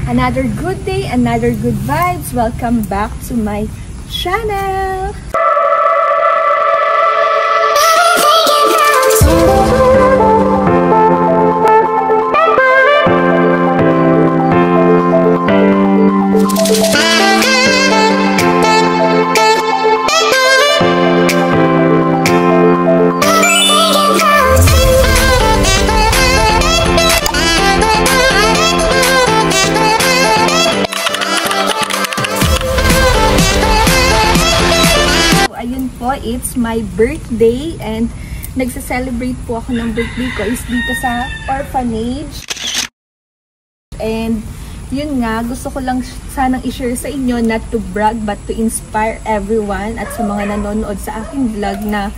Another good day, another good vibes. Welcome back to my channel. It's my birthday and nagsa-celebrate po ako ng birthday ko is dito sa orphanage. And yun nga, gusto ko lang sanang i-share sa inyo, not to brag but to inspire everyone at sa mga nanonood sa aking vlog na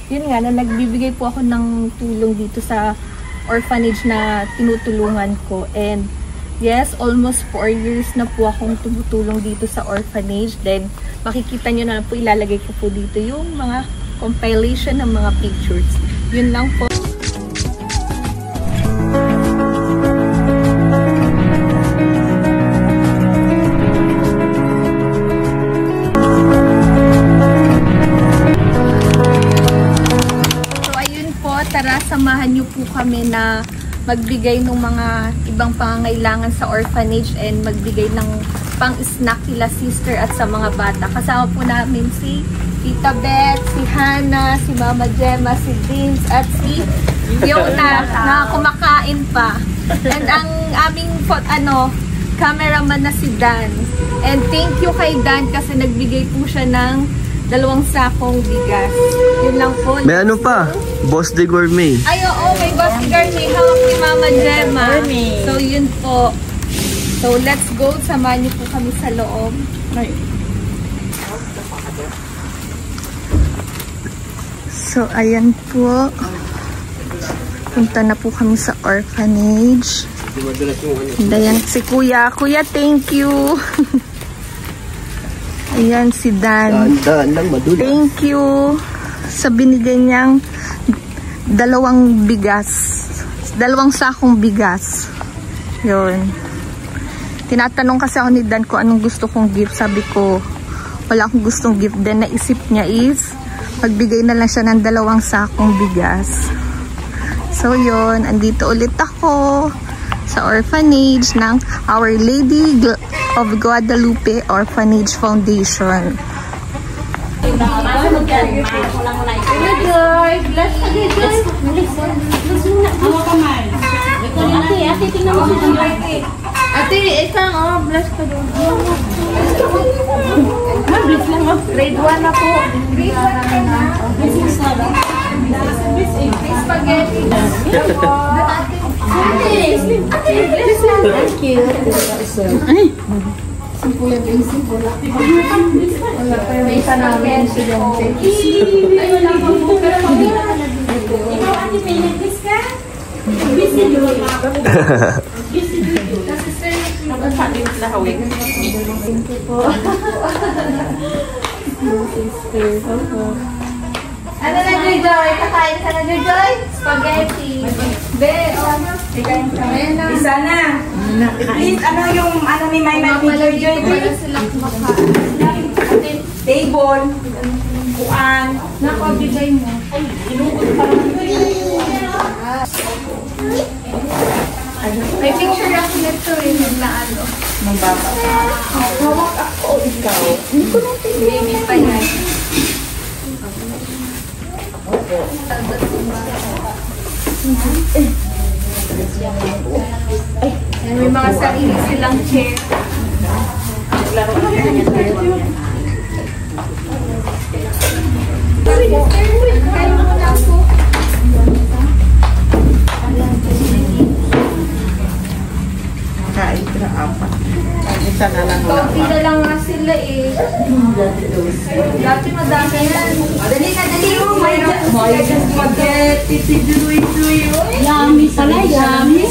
yun nga, na nagbibigay po ako ng tulong dito sa orphanage na tinutulungan ko. And yes, almost 4 years na po akong tumutulong dito sa orphanage. Then makikita nyo na po, ilalagay ko po dito yung mga compilation ng mga pictures. Yun lang po. So ayun po, tara samahan nyo po kami na magbigay ng mga ibang pangangailangan sa orphanage and magbigay ng pang-snack kila sister at sa mga bata. Kasama po namin si Tita Beth, si Hannah, si Mama Gemma, si Vince, at si Fiona na kumakain pa. And ang aming cameraman na si Dan. And thank you kay Dan kasi nagbigay po siya ng 2 sakong bigas. Yun lang po. May ano pa? Boss de Gourmet. Ay, oo, may Boss de Gourmet. Hawak ni Mama Gemma. So, yun po. So, let's go. Samahan niyo po kami sa loob. So, ayan po. Punta na po kami sa orphanage. Ayan si Kuya. Kuya, thank you. Ayan si Dan. Thank you sa binigay niyang 2 bigas. 2 sakong bigas. Yun. Tinatanong kasi ako ni Dan kung anong gusto kong gift. Sabi ko, wala akong gustong gift. Then naisip niya is, magbigay na lang siya ng 2 sakong bigas. So yun, andito ulit ako sa orphanage ng Our Lady of Guadalupe Orphanage Foundation. Ate, isang bless ka doon. Bless lang ako. Grade 1 na po. Grade 1 ka na. Bless spaghetti. Ate, bless lang. Thank you. Ay! Simple yan. Simple. Wala pa yung isa namin. Ay, wala pa po. Pero pag-ira ka na dito. Ikaw, Ate May, nag-bless ka? Busy doon. Busy doon. Kasi sir, nag-sabi na hawig. Thank you po. Sister. Ano na, Joy? Kakain ka na, Joy? Spaghetti. Be, ikain ka. Isa na. Please, ano yung ni Maymay ni Joy? Para silang kumakain. Table. Kuan. Nakabigay mo. Ay, inukot pa naman. May picture ako nito na ano. Mababa. Hawak ako, ikaw. Hindi ko natin. Baby pa yan. May mga sarili silang chair. Naglaro na kanya tayo. Kayo mo lang po. Kain na 4. Isa na lang. Konti na lang nga sila eh. Dati madami yan. Dali na, dali mo. Mayroon spaghetti si Juy. Yummy pala, yummy.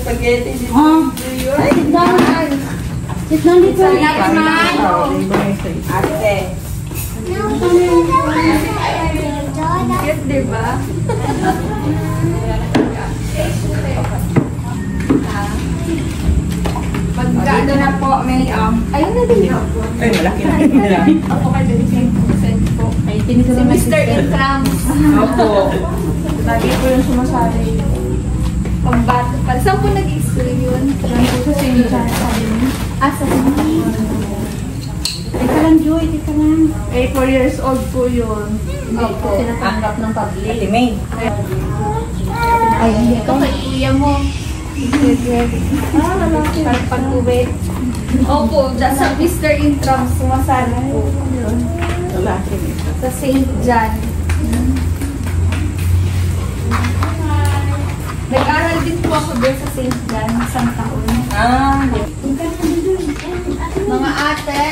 Spaghetti si Oh, sit down. Sit down dito. Ate. Cute, diba? Pagkado na po, may ayun na din. Ay, malaki na. Opo, kayo send po. Ay, si Mr. Intrams. Opo. Lagi po yung sumasali. Pambato pa. Saan po nag-school yun? Sa same academy. Sa Teka lang, Joy. Teka lang. 4 years old po yun. Opo. Sinatanggap ng public. May. Ay, ito kay kuya mo. Lalaki. Pag-uwi. Opo, dyan sa Mr. Intrams, sumasali po. Lalaki. Sa St. John. Nag-aral din po ako doon sa St. John, isang taon. Mga ate,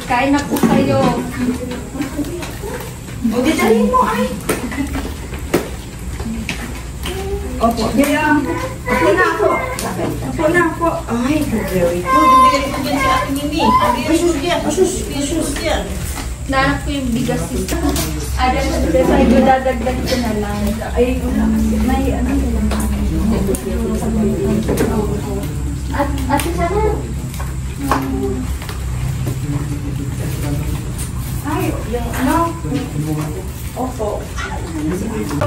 kain na po kayo. O, didalhin mo ay. Opo. Ako na ako. Ako na ako. Ay, very good. Hindi ganito din si Ate Mimi. Asus yan. Nanak ko yung bigas ito. Sa iyo, dadagdag ko na lang. Ay, may ano lang. At sana. Ay, yung ano? Opo.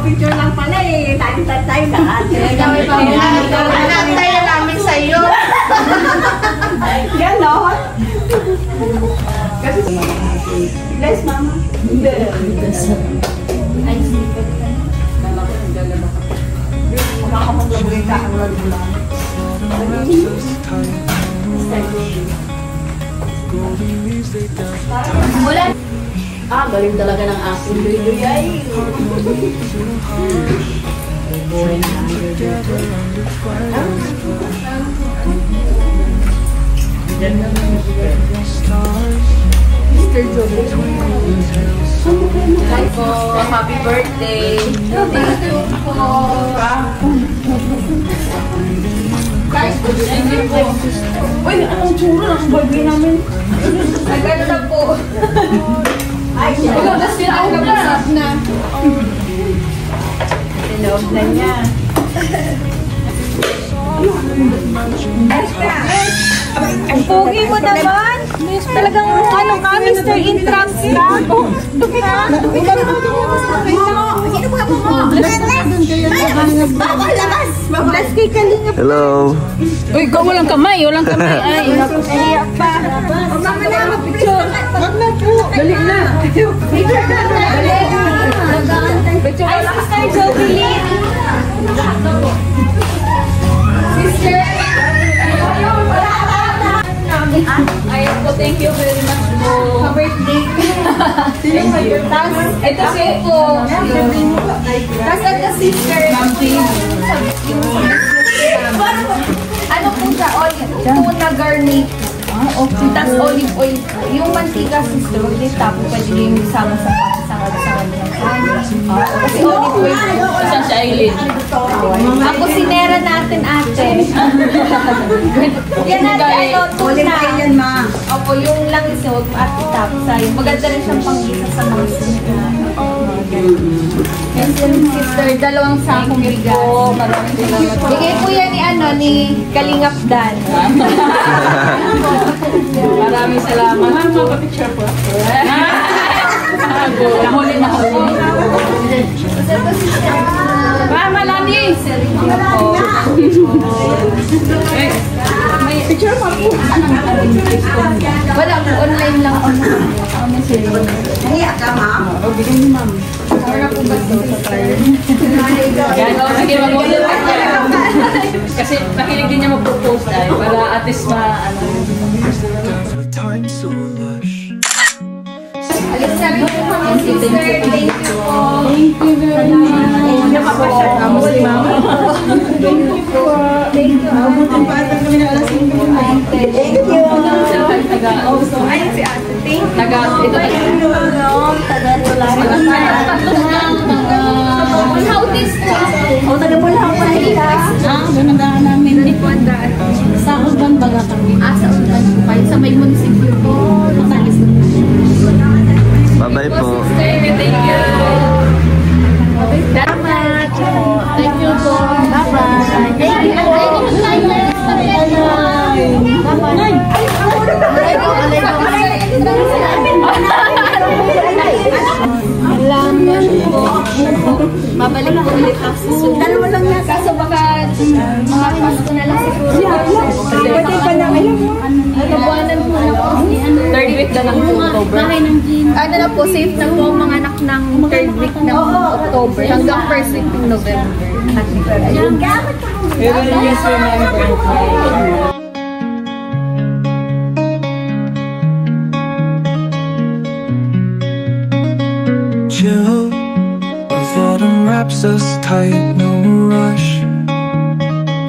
Picture lang pala eh. Tayo lahat. May pangalaman namin sa iyo. Ganon. Kasi bless mama. Ay, sipot ka na. Makakapaglagay ka ang lang. Wala. Galing talaga ng aking Joy ay. Mr. Joey. Hi po. Happy birthday. Thank you po. Guys, thank you po. Uy, anong tsura ng birthday namin? Naganda po. Ay, Ikaw na sila ang nabasap na. Loob na niya. Ang pogi mo naman. Talagang ano ka, Mr. Intrams ka. Bless kay Kalinga. Hello. Uy, ikaw walang kamay. Walang kamay. Ay, Nahiya pa. Mama na, mag-picture. Wag na po. Dali na. Picture na. Dali na. Picture na. Ay, Sister Jovelyn. Sister. Ayun po, thank you very much po. Birthday. Tapos, ito si po. Tapos, ito sister. Ano po siya? Tuna garnish. Okay. Tapos olive oil. Yung mantika sister, huwag din tapos pwede yung sama sa kasi olive oil. saan si Aileen? Ako sinera natin ate. Yan natin ano, tuna. yan, ma. Opo, yung langis niya, huwag at tapos ayun. Maganda rin siyang pang-isa sa mga sister. And then, sister, 2 sakong bigas. Maraming salamat. Bigay po yan ni ano, ni Kalingap Dan. Maraming salamat. Mama, pa-picture po. Nahuli na ako. Kasi ito sister. Mama, Lani! May picture mo po. Wala, online lang ako. Nahiya ka, ma? Bigyan ni ma'am. Wala po ba sister? Yan, sige, mag-ulit ka. Kasi nakilig din niya mag-propose tayo para at least ano. Alis na rin po kami, sister. Thank you po. Thank you very much. Nakapasya ka mo si mama. Thank you po. Thank you. Ang bata kami na alas 5. Thank you. Ayun si ate. Thank you. Taga, ito How this O, taga-Bulhang pa nila. Doon ang daan namin. Hindi po ang daan. Sa Urban Baga kami. Sa Urban po kayo. Sa may munisipyo po. Matalis na. Bye-bye po. Thank you. Salamat. Babalik ko ulit ang susunod. Dalawa lang na. Kaso baka mga Pasko na lang siguro. Pwede pa na kayo mo. Kabuanan po na po. Third week na lang po October. Ano na po, safe na po mga anak ng third week ng October hanggang first week ng November. Chill as autumn wraps us tight, no rush.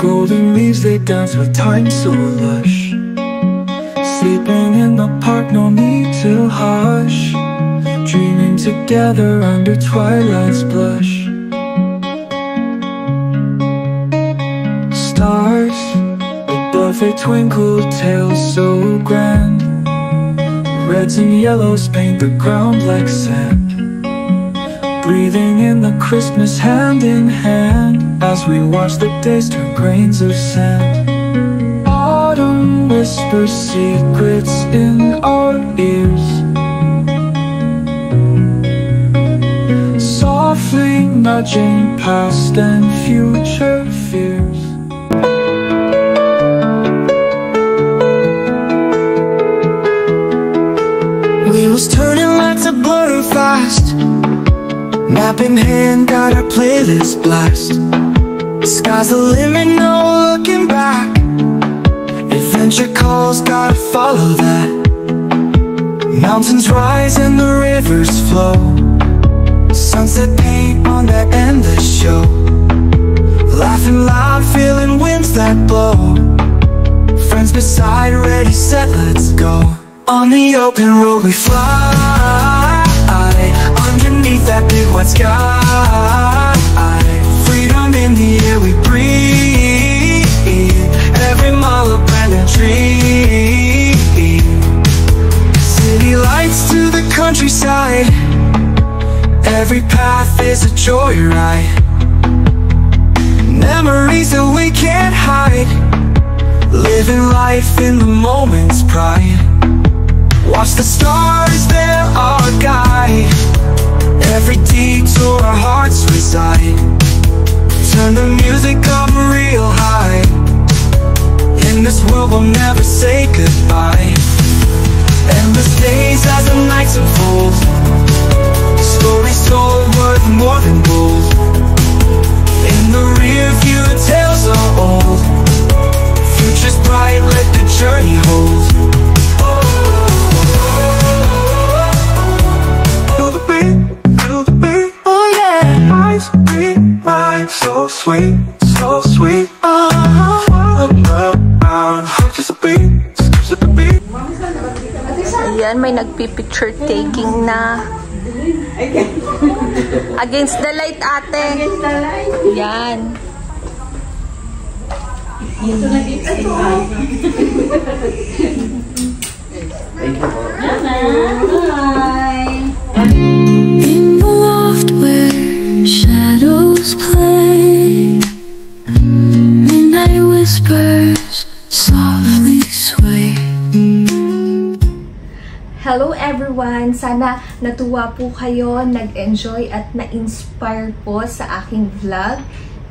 Golden leaves, they dance with time so lush. Sleeping in the park, no need to hush. Dreaming together under twilight's blush. Stars above, they twinkle, tails so grand. Reds and yellows paint the ground like sand. Breathing in the Christmas hand in hand, as we watch the days turn grains of sand. Autumn whispers secrets in our ears, softly nudging past and future fears. Wheels turning, lights a blur fast. Map in hand, got our playlist blast. Sky's the limit, no looking back. Adventure calls, gotta follow that. Mountains rise and the rivers flow. Sunset paint on that endless show. Laughing loud, feeling winds that blow. Friends beside, ready, set, let's go. On the open road we fly, underneath that big white sky. Freedom in the air we breathe. Every mile a brand new tree. City lights to the countryside. Every path is a joyride. Memories that we can't hide. Living life in the moment's pride. Watch the stars, they're our guide. Every detour our hearts reside. Turn the music up real high. In this world we'll never say goodbye. Endless days as the nights unfold. Stories told worth more than gold. In the rear view tales are old. Future's bright, let the journey hold. So sweet, so sweet. Just a beat, just a beat. Ayan, may nagpipicture taking na. Against the light, ate. Against the light. Yan. In the loft where shadows play, midnight whispers softly sway. Hello everyone! Sana natuwa po kayo, nag-enjoy at na-inspire po sa aking vlog.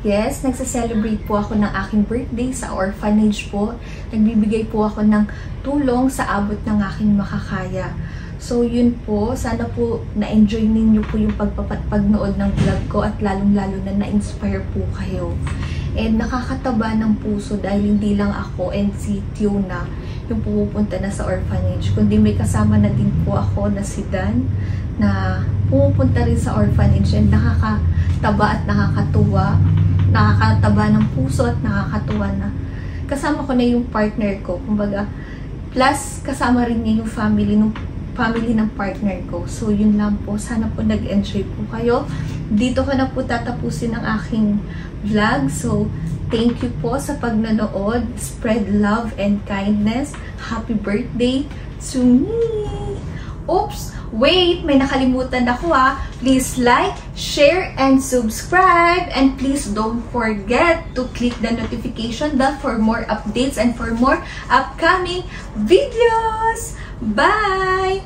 Yes, nagsa-celebrate po ako ng aking birthday sa orphanage po. Nagbibigay po ako ng tulong sa abot ng aking makakaya. So yun po, sana po na-enjoy ninyo po yung pagnood ng vlog ko at lalong-lalo na na-inspire po kayo. And nakakataba ng puso dahil hindi lang ako and si Tiona yung pupunta na sa orphanage, kundi may kasama na din po ako na si Dan na pumupunta rin sa orphanage, and nakakataba at nakakataba ng puso at nakakatuwa na kasama ko na yung partner ko, kumbaga, plus kasama rin niya yung family ng partner ko. So yun lang po, sana po nag-enjoy po kayo. Dito ko na po tatapusin ang aking vlog. So thank you po sa pagnanood. Spread love and kindness. Happy birthday to me! Oops! Wait! May nakalimutan ako ha. Please like, share, and subscribe. And please don't forget to click the notification bell for more updates and for more upcoming videos. Bye!